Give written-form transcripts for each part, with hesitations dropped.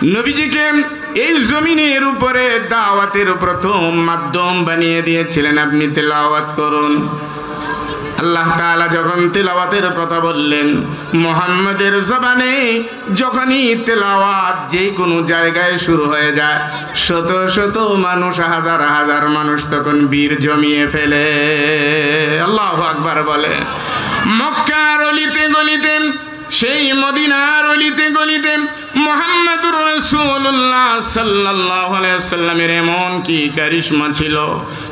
নবীজিকে এই জমিনের উপরে দাওয়াতের প্রথম মাধ্যম বানিয়ে দিয়েছিলেন, আপনি তেলাওয়াত করুন। আল্লাহ তাআলা যখন তেলাওয়াতের কথা বললেন, মুহাম্মাদের জবানে যখনই তেলাওয়াত যে কোনো জায়গায় শুরু হয়ে যায়, শত শত মানুষ, হাজার হাজার মানুষ তখন বীর জমিয়ে ফেলে। আল্লাহু আকবার বলে। মক্কার অলিতে গলিতে, সেই মদিনার অলিতে গলিতে মুহাম্মাদুর রাসূলুল্লাহ সাল্লাল্লাহু আলাইহি ওয়াসাল্লামের এমন কি কারিশমা ছিল?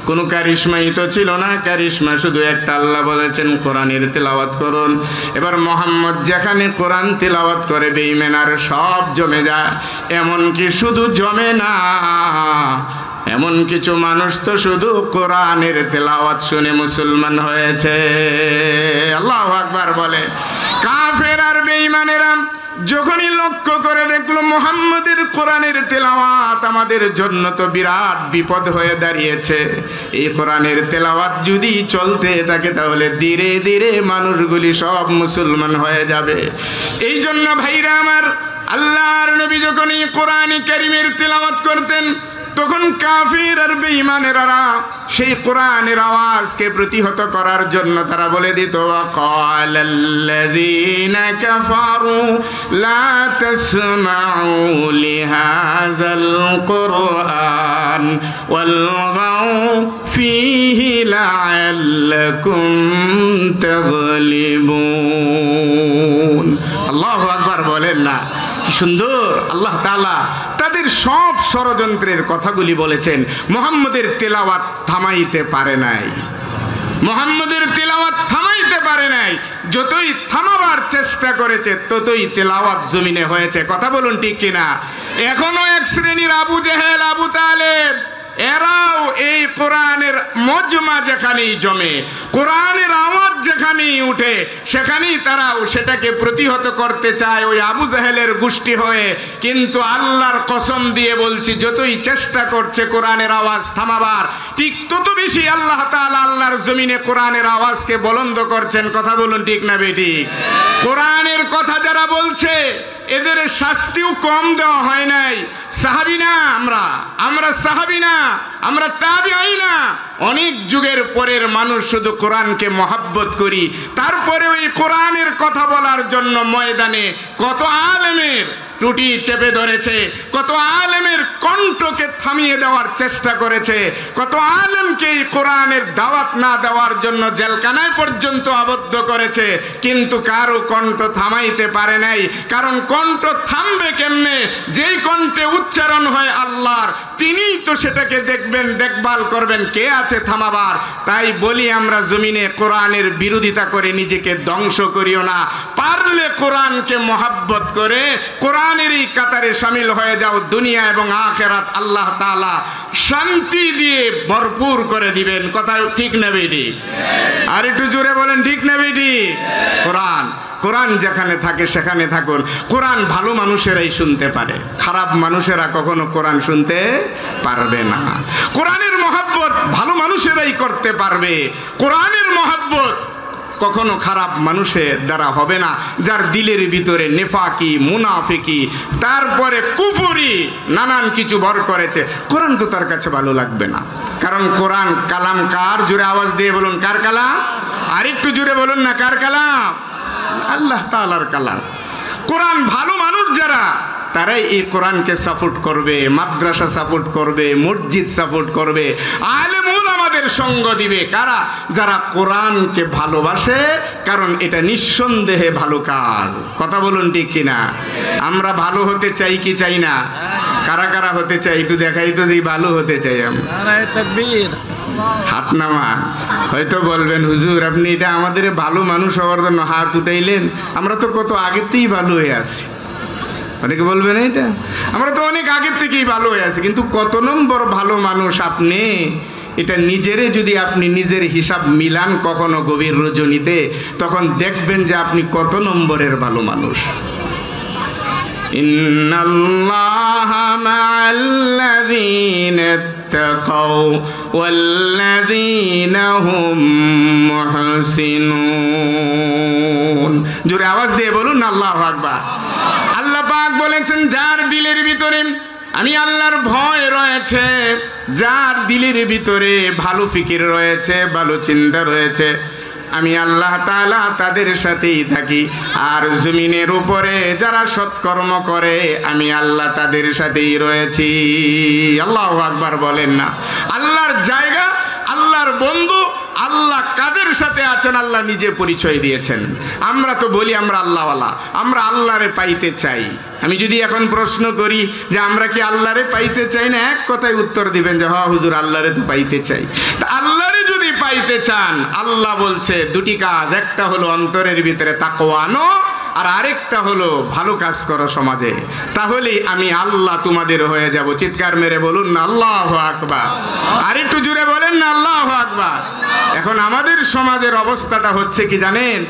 কোনো কারিশমাই তো ছিল না। কারিশমা শুধু একটা, আল্লাহ বলেছেন কোরআনের তেলাওয়াত করুন। এবার মুহাম্মদ যেখানে কোরআন তেলাওয়াত করে বেঈমানার সব জমে যায়। এমন কি শুধু জমে না, এমন কিছু মানুষ তো শুধু কোরআনের তেলাওয়াত শুনে মুসলমান হয়েছে। আল্লাহু আকবার বলে। কাফের আর বেঈমানেরা যখনই লক্ষ্য করে দেখলো মুহাম্মদের কোরআনের তেলাওয়াত আমাদের জন্য তো বিরাট বিপদ হয়ে দাঁড়িয়েছে, এই কোরআনের তেলাওয়াত যদি চলতে থাকে তাহলে ধীরে ধীরে মানুষগুলি সব মুসলমান হয়ে যাবে। এই জন্য ভাইরা আমার, আল্লাহর নবী যখন এই কোরআন কারীমের তেলাওয়াত করতেন, তখন কাফির আর বেঈমানেরা সেই কোরআনের আওয়াজকে প্রতিহত করার জন্য তারা বলে দিত, ওয়াকালাল্লাযীনা কাফারু লা তাসমাউ লিহাযাল কুরআন ওয়ালগাউ ফীহি লাআল্লাকুম তাগলিবুন। আল্লাহু আকবার বলেন না? কি সুন্দর আল্লাহ তাআলা তাদের সব ষড়যন্ত্রের কথাগুলি বলেছেন। মুহাম্মদের তেলাওয়াত থামাইতে পারে নাই, মুহাম্মদের তেলাওয়াত থামাইতে পারে নাই। যতই থামাবার চেষ্টা করেছে ততই তেলাওয়াত জমিনে হয়েছে। কথা বলুন ঠিক কিনা? এখনো এক শ্রেণীর আবু জেহেল, আবু তালেব, এরাও এই কোরআনের মজমা যেখানেই জমে, কোরআনের আওয়াজ যেখানেই উঠে, সেখানেই তারাও সেটাকে প্রতিহত করতে চায়, ওই আবু জাহেলের গোষ্ঠী হয়ে। কিন্তু আল্লাহর কসম দিয়ে বলছি, যতই চেষ্টা করছে কোরআনের আওয়াজ থামাবার, ঠিক তত বেশি আল্লাহ তাআলা আল্লাহর জমিনে কোরআনের আওয়াজকে বুলন্দ করছেন। কথা বলুন ঠিক না বেটি? কোরআনের কথা যারা বলছে এদের শাস্তিও কম দেওয়া হয় নাই। সাহাবী না আমরা সাহাবী না, আমরা তাবিঈ না, অনেক যুগের পরের মানুষ শুধু কোরআনকে মহব্বত করি। তারপরে ওই কোরআনের কথা বলার জন্য ময়দানে কত আলেমের টুটি চেপে ধরেছে, কত আলেমের কণ্ঠকে থামিয়ে দেওয়ার চেষ্টা করেছে, কত আলেমকে এই কোরআনের দাওয়াত না দেওয়ার জন্য জেলখানায় পর্যন্ত আবদ্ধ করেছে, কিন্তু কারো কণ্ঠ থামাইতে পারে নাই। কারণ কণ্ঠ থামবে কেমনে? যেই কণ্ঠে উচ্চারণ হয় আল্লাহর, তিনিই তো সেটাকে দেখবেন, দেখভাল করবেন, কে আছে থামাবার? তাই বলি, আমরা জমিনে কোরআনের বিরোধিতা করে নিজেকে ধ্বংস করিও না। পারলে কোরআনকে মহব্বত করে কোরআনের এই কাতারে শামিল হয়ে যাও। দুনিয়া এবং আখিরাত আল্লাহ তাআলা শান্তি দিয়ে ভরপুর করে দিবেন। কথা ঠিক না বেটি? আর একটু জোরে বলেন, ঠিক না বেটি? কোরআন যেখানে থাকে সেখানে থাকুন। কোরআন ভালো মানুষেরাই শুনতে পারে, খারাপ মানুষেরা কখনো কোরআন শুনতে পারবে না। কোরআনের মহব্বত ভালো মানুষেরাই করতে পারবে। কোরআনের মহব্বত কখনো খারাপ মানুষের দ্বারা হবে না, যার দিলের ভিতরে নেফাকি, মুনাফিকি, তারপরে কুফরি, নানান কিছু ভর করেছে। কোরআন তো তার কাছে ভালো লাগবে না। কারণ কোরআন কালাম কার? জোরে আওয়াজ দিয়ে বলুন, কার কালাম? আরেকটু জোরে বলুন না, কার কালাম? আল্লাহ তাআলার কালাম। কোরআন ভালো মানুষ যারা, তারাই এই কোরআনকে সাপোর্ট করবে, মাদ্রাসা সাপোর্ট করবে, মসজিদ সাপোর্ট করবে, আলেম উলামাদের সঙ্গ দিবে। কারা? যারা কোরআনকে ভালোবাসে, কারণ এটা নিঃসন্দেহে ভালো কাজ। কথা বলুন ঠিক কিনা? আমরা ভালো হতে চাই কি চাই না? কারা কারা হতে চাই একটু দেখাই তো, যে ভালো হতে চাই আমরা। হাত নামা। হয়তো বলবেন, হুজুর আপনি এটা আমাদের ভালো মানুষ হওয়ার জন্য হাত উঠাইলেন, আমরা তো কত আগেতেই ভালো হয়ে আছি। অনেকে বলবেন এটা, আমরা তো অনেক আগের থেকেই ভালো হয়ে আছি। কিন্তু কত নম্বর ভালো মানুষ আপনি? এটা নিজেরে যদি আপনি নিজের হিসাব মিলান কখনো গভীর রজনীতে, তখন দেখবেন যে আপনি কত নম্বরের ভালো মানুষ। ইন্নাল্লাহা মা'আল্লাযীনা ইত্তাকাউ ওয়াল্লাযীনা হুম মুহসিনুন। জোরে আওয়াজ দিয়ে বলুন আল্লাহু আকবার। আল্লাহ পাক বলেছেন, যার দিলের ভিতরে আমি আল্লাহর ভয় রয়েছে, যার দিলের ভিতরে ভালো ফিকির রয়েছে, ভালো চিন্তা রয়েছে, আমি আল্লাহ তাআলা তাদের সাথেই থাকি। আর জমিনের উপরে যারা সৎকর্ম করে আমি আল্লাহ তাদের সাথেই রয়েছি। আল্লাহু আকবার বলেন না? আল্লাহর জায়গা, আল্লাহর বন্ধু, আল্লাহ কাদের সাথে আছেন আল্লাহ নিজে পরিচয় দিয়েছেন। আমরা তো বলি আমরা আল্লাহওয়ালা, আমরা আল্লাহরে পাইতে চাই। আমি যদি এখন প্রশ্ন করি যে আমরা কি আল্লাহরে পাইতে চাই না, এক কথায় উত্তর দিবেন যে হ্যাঁ হুজুর আল্লাহরে তো পাইতে চাই। তা আল্লাহরে যদি পাইতে চান, আল্লাহ বলছে দুটি কাজ, একটা হলো অন্তরের ভিতরে তাকওয়া আনো, আর আরেকটা হলো ভালো কাজ করো সমাজে, তাহলেই আমি আল্লাহ তোমাদের হয়ে যাব। চিৎকার মেরে বলুন না আল্লাহু আকবার। আর একটু জোরে বলেন না আল্লাহু আকবার। এখন আমাদের সমাজের অবস্থাটা হচ্ছে কি জানেন?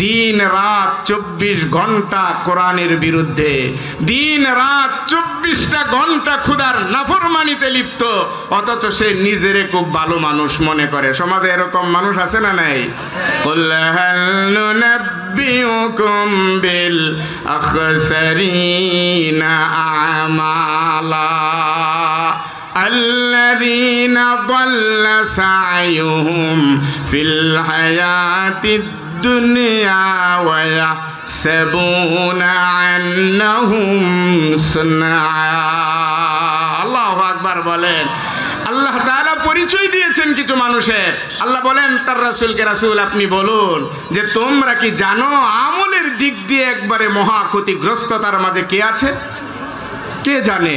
দিন রাত 24 ঘন্টা কোরআনের বিরুদ্ধে, দিন রাত 24টা ঘন্টা খোদার নাফরমানিতে লিপ্ত, অথচ সে নিজেরে খুব ভালো মানুষ মনে করে। সমাজে এরকম মানুষ আছে না নাই? কুল হাল নুনাব্বিউকুম বিল আখসারিনা আমালা الذين ضل سعيهم في الحياة الدنيا ويحسبون أنهم صنعاء الله أكبر বলেন। আল্লাহ তাআলা পরিচয় দিয়েছেন কিছু মানুষের। আল্লাহ বলেন তার রাসূলকে, রাসূল আপনি বলুন যে তোমরা কি জানো আমলের দিক দিয়ে একবারে মহা ক্ষতিগ্রস্ততার মাঝে কে আছে? কে জানে?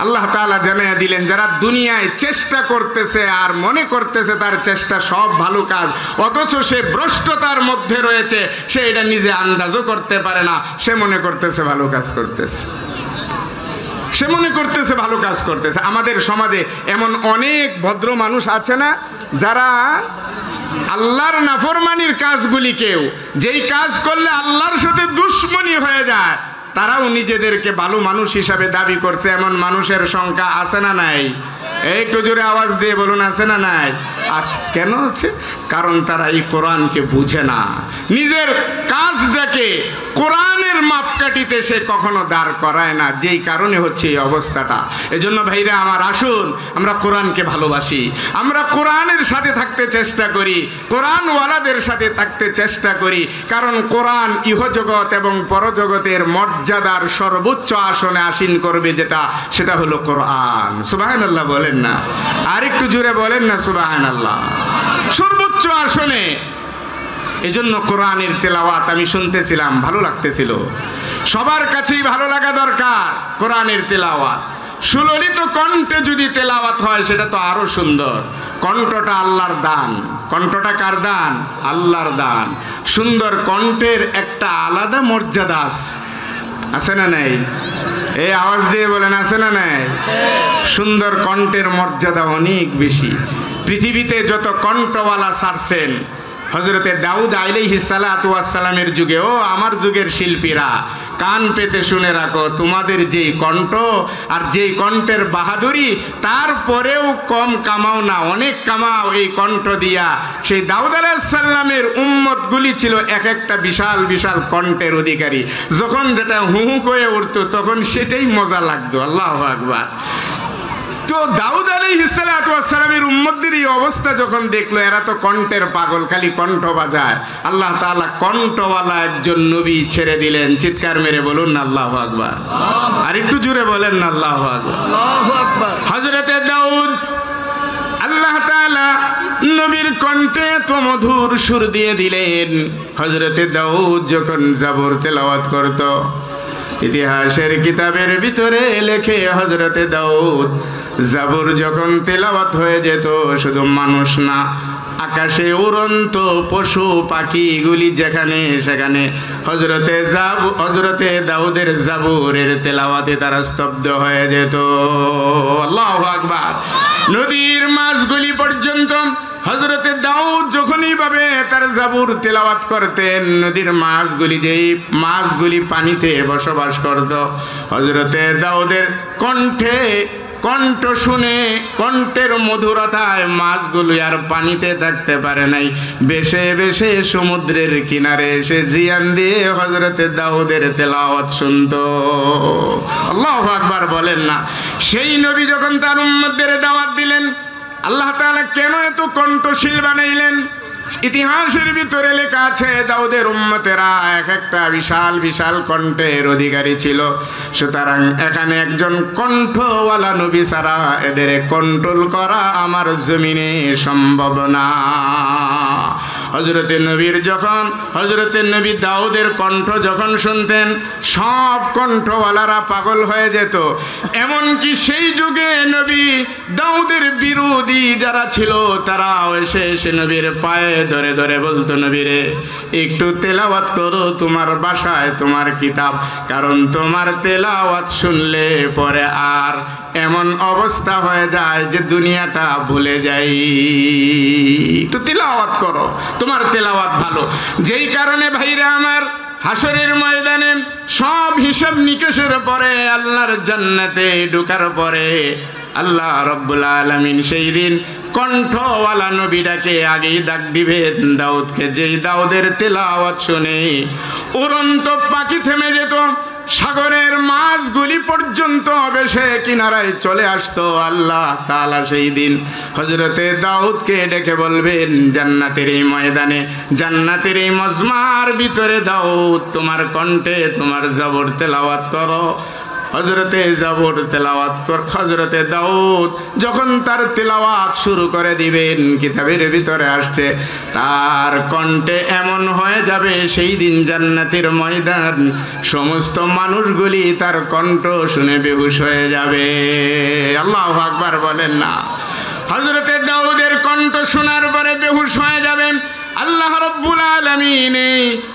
আল্লাহ তাআলা জানিয়ে দিলেন, যারা দুনিয়ায় চেষ্টা করতেছে আর মনে করতেছে তার চেষ্টা সব ভালো কাজ, অথচ সে ভ্রষ্টতার মধ্যে রয়েছে, সে এটা নিজে আন্দাজও করতে পারে না, সে মনে করতেছে ভালো কাজ করতেছে, সে মনে করতেছে ভালো কাজ করতেছে। আমাদের সমাজে এমন অনেক ভদ্র মানুষ আছে না, যারা আল্লাহর নাফরমানির কাজগুলিকেও, যেই কাজ করলে আল্লাহর সাথে দুশমনি হয়ে যায়, তারাও নিজেদেরকে ভালো মানুষ হিসাবে দাবি করছে। এমন মানুষের সংখ্যা আছে না নাই? একটু জোরে আওয়াজ দিয়ে বলুন, আছে না নাই? কেন আছে? কারণ তারা এই কোরআনকে বুঝে না, নিজের কাজটাকে কোরআনের মাপকাঠিতে সে কখনো দাঁড় করায় না, যেই কারণে হচ্ছে এই অবস্থাটা। এজন্য ভাইরা আমার, আসুন আমরা কোরআনকে ভালোবাসি, আমরা কোরআনের সাথে থাকতে চেষ্টা করি, কোরআনওয়ালাদের সাথে থাকতে চেষ্টা করি, কারণ কোরআন ইহজগৎ এবং পরজগতের মর্যাদার সর্বোচ্চ আসনে আসীন করবে, সেটা হলো কোরআন। সুবহানাল্লাহ বলেন না? আর একটু জোরে বলেন না সুবহানাল্লাহ। সর্বোচ্চ আসনে। এজন্য কোরআনের তেলাওয়াত আমি শুনতেছিলাম, ভালো লাগতেছিল। সবার কাছেই ভালো লাগা দরকার কোরআনের তেলাওয়াত। সুললিত কণ্ঠে যদি তেলাওয়াত হয় সেটা তো আরো সুন্দর। কণ্ঠটা আল্লাহর দান। কণ্ঠটা কার দান? আল্লাহর দান। সুন্দর কণ্ঠের একটা আলাদা মর্যাদা আছে না নাই? এই আওয়াজ দিয়ে বলেন, আছে না নাই? সুন্দর কণ্ঠের মর্যাদা অনেক বেশি। পৃথিবীতে যত কণ্ঠওয়ালা ছাড়ছেন, হযরতে দাউদ আলাইহিস সালাতু ওয়াস সালামের যুগে, ও আমার যুগের শিল্পীরা কান পেতে শুনে রাখো, তোমাদের যেই কণ্ঠ আর যেই কণ্ঠের বাহাদুরি, তারপরেও কম কামাও না, অনেক কামাও এই কণ্ঠ দিয়া। সেই দাউদ আলাইহিস সালামের উম্মতগুলি ছিল এক একটা বিশাল বিশাল কণ্ঠের অধিকারী। যখন যেটা হু হু করে উঠতো তখন সেটাই মজা লাগতো। আল্লাহু আকবার। তো দাউদ আলাইহিস সালাতু ওয়াস সালামের উম্মতদের এই অবস্থা যখন দেখলো, এরা তো কণ্ঠের পাগল, খালি কণ্ঠ বাজায়, আল্লাহ তাআলা কণ্ঠওয়ালা একজন নবী ছেড়ে দিলেন। চিৎকার মেরে বলুন না আল্লাহু আকবার। আর একটু জোরে বলেন না আল্লাহু আকবার। আল্লাহু আকবার। হযরতে দাউদ, আল্লাহ তাআলা নবীর কণ্ঠে তো মধুর সুর দিয়ে দিলেন। হযরতে দাউদ যখন জাবুর তেলাওয়াত করত, ইতিহাসের কিতাবের ভিতরে লেখে, হযরতে দাউদ জাবুর যখন তেলাওয়াত হয়ে যেত, শুধু মানুষ না, আকাশে উড়ন্ত পশু পাখিগুলি যেখানে সেখানে হযরতে দাউদের জাবুরের তেলাওয়াতে তারা স্তব্ধ হয়ে যেত। আল্লাহু আকবার। নদীর মাছগুলি পর্যন্ত হযরতে দাউদ যখন এইভাবে তার জাবুর তেলাওয়াত করতেন, নদীর মাছগুলি, যেই মাছগুলি পানিতে বসবাস করত, হযরতে দাউদের কণ্ঠে কণ্ঠ শুনে কণ্ঠের মধুরতায় মাছগুলো আর পানিতে থাকতে পারে নাই, বেশে বেশে সমুদ্রের কিনারে এসে জিয়ান দিয়ে হযরতে দাউদের তেলাওয়াত শুনতো। আল্লাহু আকবার বলেন না। সেই নবী যখন তার উম্মতদের দাওয়াত দিলেন, আল্লাহ তাআলা কেন এত কণ্ঠশীল বানাইলেন? ইতিহাসের ভিতরে লেখা আছে দাউদের উম্মতেরা এক একটা বিশাল বিশাল কণ্ঠের অধিকারী ছিল, সুতরাং এখানে একজন কণ্ঠওয়ালা নবী ছাড়া এদের কন্ট্রোল করা আমার জমিনে সম্ভব না। হযরতে নবী দাউদের কণ্ঠ যখন শুনতেন সব কণ্ঠওয়ালারা পাগল হয়ে যেত। এমনকি সেই যুগে নবী দাউদের বিরোধী যারা ছিল তারাও এসে নবীর পায়ে ধরে ধরে বলতো, নবীরে একটু তেলাওয়াত করো তোমার ভাষায় তোমার কিতাব, কারণ তোমার তেলাওয়াত শুনলে পরে আর এমন অবস্থা হয়ে যায় যে দুনিয়াটা ভুলে যাই। একটু তেলাওয়াত করো, তোমার তেলাওয়াত ভালো। যেই কারণে ভাইরা আমার হাসরের ময়দানে সব হিসাব নিকেশের পরে আল্লাহর জান্নাতে ঢোকার পরে আল্লাহ রব্বুল আলামিন সেই দিন কণ্ঠওয়ালা নবীটাকে আগেই ডাক দিবেন দাউদকে। যেই দাউদের তেলাওয়াত শুনে উড়ন্ত পাখি থেমে যেত, সাগরের মাছগুলি পর্যন্ত ভেসে কিনারায় চলে আসতো। আল্লাহ তাআলা সেই দিন হযরতে দাউদকে ডেকে বলবেন জান্নাতের এই ময়দানে, জান্নাতের এই মজমার ভিতরে দাউদ তোমার কণ্ঠে তোমার জবর তেলাওয়াত করো। হযরতে দাউদ যখন তার তেলাওয়াত শুরু করে দিবেন, কিতাবের ভিতরে আসছে তার কণ্ঠে এমন হয়ে যাবে সেই দিন জান্নাতের ময়দান সমস্ত মানুষগুলি তার কণ্ঠ শুনে বেহুশ হয়ে যাবে। আল্লাহু আকবার বলেন না। হযরতে দাউদের কণ্ঠ শোনার পরে বেহুশ হয়ে যাবেন। আল্লাহ রব্বুল আলামিন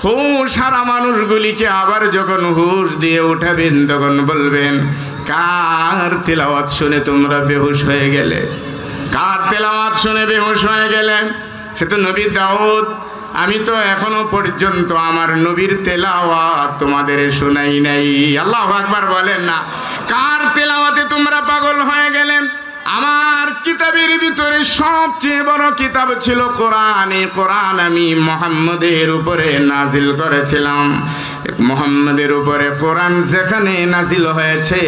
হুঁশ হারা মানুষগুলিকে আবার যখন হুঁশ দিয়ে উঠাবেন তখন বলবেন, কার তেলাওয়াত শুনে তোমরা বেহুশ হয়ে গেলে? কার তেলাওয়াত শুনে বেহুশ হয়ে গেলে? সে তো নবী দাউদ। আমি তো এখনো পর্যন্ত আমার নবীর তেলাওয়াত তোমাদের শোনাই নাই। আল্লাহু আকবার বলেন না। কার তেলাওয়াতে তোমরা পাগল হয়ে গেলে? আমার কিতাবের ভিতরে সবচেয়ে বড় কিতাব ছিল কোরআন। এই কোরআন আমি মুহাম্মদের উপরে নাজিল করেছিলাম। মুহাম্মদের উপরে কোরআন যেখানে নাজিল হয়েছে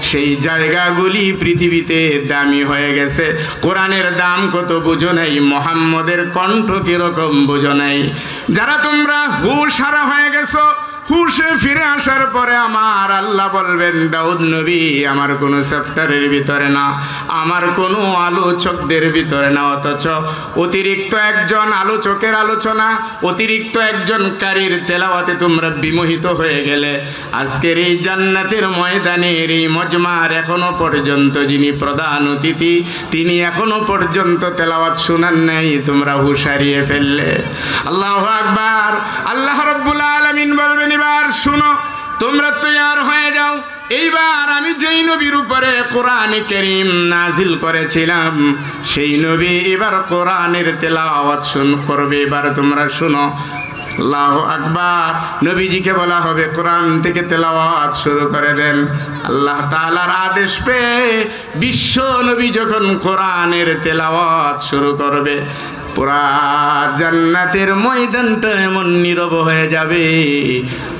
সেই জায়গাগুলি পৃথিবীতে দামি হয়ে গেছে। কোরআনের দাম কত বুঝো নাই, মুহাম্মদের কণ্ঠ কিরকম বুঝো নাই। যারা তোমরা হুঁশ হারা হয়ে গেছো, হুঁশে ফিরে আসার পরে আমার আল্লাহ বলবেন, দাউদ নবী আমার কোনো চ্যাপ্টারের ভিতরে না, আমার কোনো আলোচকদের ভিতরে না, অথচ অতিরিক্ত একজন আলোচকের আলোচনা, অতিরিক্ত একজন কারীর তেলাওয়াতে তোমরা বিমোহিত হয়ে গেলে। আজকের এই জান্নাতের ময়দানের এই মজমার এখনো পর্যন্ত যিনি প্রধান অতিথি তিনি এখনো পর্যন্ত তেলাওয়াত শোনান নাই, তোমরা হুঁশ হারিয়ে ফেললে। আল্লাহু আকবার। আল্লাহ রাব্বুল আলামিন বলবেন, এবার শুনো, তোমরা তৈয়ার হয়ে যাও। এইবার আমি যেই নবীর উপরে কোরআনে কারীম নাজিল করেছিলাম সেই নবী এবার কোরআনের তেলাওয়াত করবে। এবার তোমরা শুনো। আল্লাহু আকবার। নবীজিকে বলা হবে কোরআন থেকে তেলাওয়াত শুরু করে দেন। আল্লাহ তাআলার আদেশ পেয়ে বিশ্ব নবী যখন কোরআনের তেলাওয়াত শুরু করবে, পুরা জান্নাতের ময়দানটা এমন নীরব হয়ে যাবে,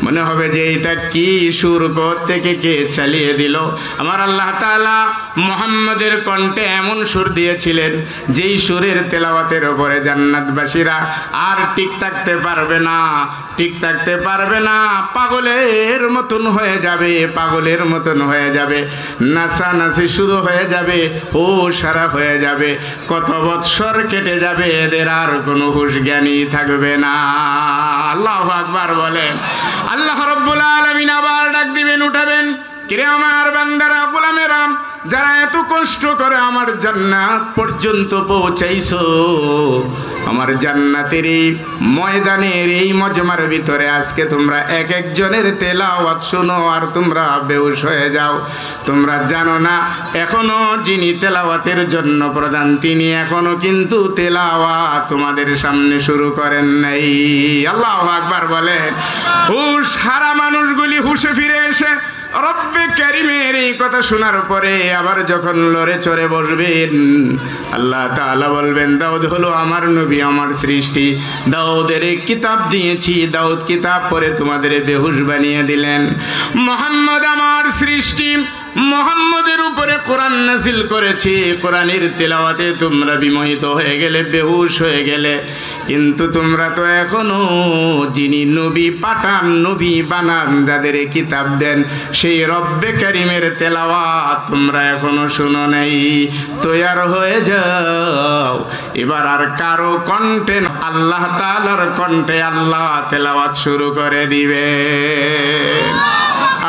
মনে হবে যে এটা কি সুর থেকে কে চালিয়ে দিল। আমার আল্লাহ তাআলা মুহাম্মদের কণ্ঠে এমন সুর দিয়েছিলেন যেই সুরের তেলাওয়াতের উপরে জান্নাতবাসীরা আর ঠিক থাকতে পারবে না, ঠিক থাকতে পারবে না, পাগলের মতন হয়ে যাবে, পাগলের মতন হয়ে যাবে, নাচানাচি শুরু হয়ে যাবে, হুঁশ হারা হয়ে যাবে, কত বৎসর কেটে যাবে, এদের আর কোনো হুঁশ জ্ঞানী থাকবে না। আল্লাহু আকবার বলেন। আল্লাহ রাব্বুল আলামিন আবার ডাক দিবেন, উঠাবেন, কিরে আমার বান্দারা গোলামেরা যারা এত কষ্ট করে আমার জান্নাত পর্যন্ত পৌঁছাইছো, আমার জান্নাতের এই ময়দানের এই মজমার ভিতরে আজকে তোমরা এক একজনের তেলাওয়াত শোনো আর তোমরা বেহুশ হয়ে যাও। তোমরা জানো না এখনো যিনি তেলাওয়াতের জন্য প্রধান তিনি এখনো কিন্তু তেলাওয়াত তোমাদের সামনে শুরু করেন নাই। আল্লাহু আকবার বলেন। হুঁশ হারা মানুষগুলি হুঁশে ফিরে এসে রব্বে কারিমের এই কথা শোনার পরে আবার যখন লড়ে চড়ে বসবেন, আল্লাহ তাআলা বলবেন, দাউদ হলো আমার নবী, আমার সৃষ্টি, দাউদের কিতাব দিয়েছি, দাউদ কিতাব পড়ে তোমাদের বেহুশ বানিয়ে দিলেন। মুহাম্মদ আমার সৃষ্টি, মুহাম্মদের উপরে কোরআন নাযিল করেছি, কোরআনের তেলাওয়াতে তোমরা বিমোহিত হয়ে গেলে, বেহুশ হয়ে গেলে, কিন্তু তোমরা তো এখনো যিনি নবী পাঠান, নবী বানান, যাদের কিতাব দেন, সেই রব্বে কারিমের তেলাওয়াত তোমরা এখনো শুনো নাই। তৈয়ার হয়ে যাও, এবার আর কারো কণ্ঠে, আল্লাহ তাআলার কণ্ঠে আল্লাহ তেলাওয়াত শুরু করে দিবে।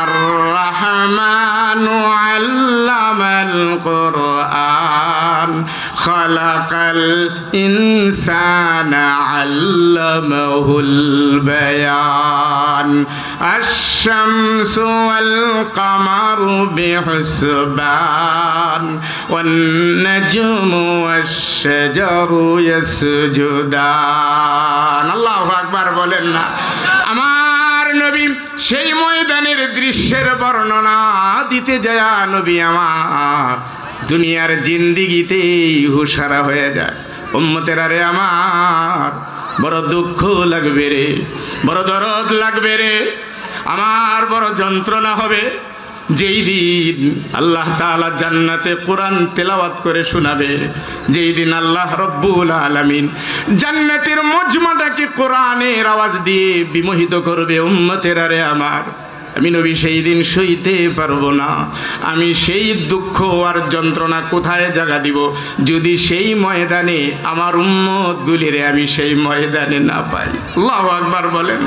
আর-রাহমানু আল্লামাল কুরআন খালাকাল ইনসানা আল্লামাহুল বায়ান আশ-শামসু ওয়াল কামারু বিহুসবান ওয়ান নাজমু ওয়াশ-শাজারু ইয়াসজুদান। আল্লাহু আকবার বলেন না। আমার নবী সেই ময়দানের দৃশ্যের বর্ণনা দিতে যায়, নবী আমার দুনিয়ার জিন্দিগিতেই হুশারা হয়ে যায়। উম্মতেরা রে আমার, বড় দুঃখ লাগবে রে, বড় দরদ লাগবে রে, আমার বড় যন্ত্রণা হবে যেই দিন আল্লাহ তাআলা জান্নাতে কোরআন তেলাওয়াত করে শোনাবে, যেই দিন আল্লাহ রব্বুল আলামিন জান্নাতের মজমাটাকে কোরআনের আওয়াজ দিয়ে বিমোহিত করবে। উম্মতেরা রে আমার, আমি নবী সেই দিন সইতে পারবো না। আমি সেই দুঃখ আর যন্ত্রণা কোথায় জায়গা দিব যদি সেই ময়দানে আমার উম্মতগুলিরে আমি সেই ময়দানে না পাই। আল্লাহু আকবার বলেন।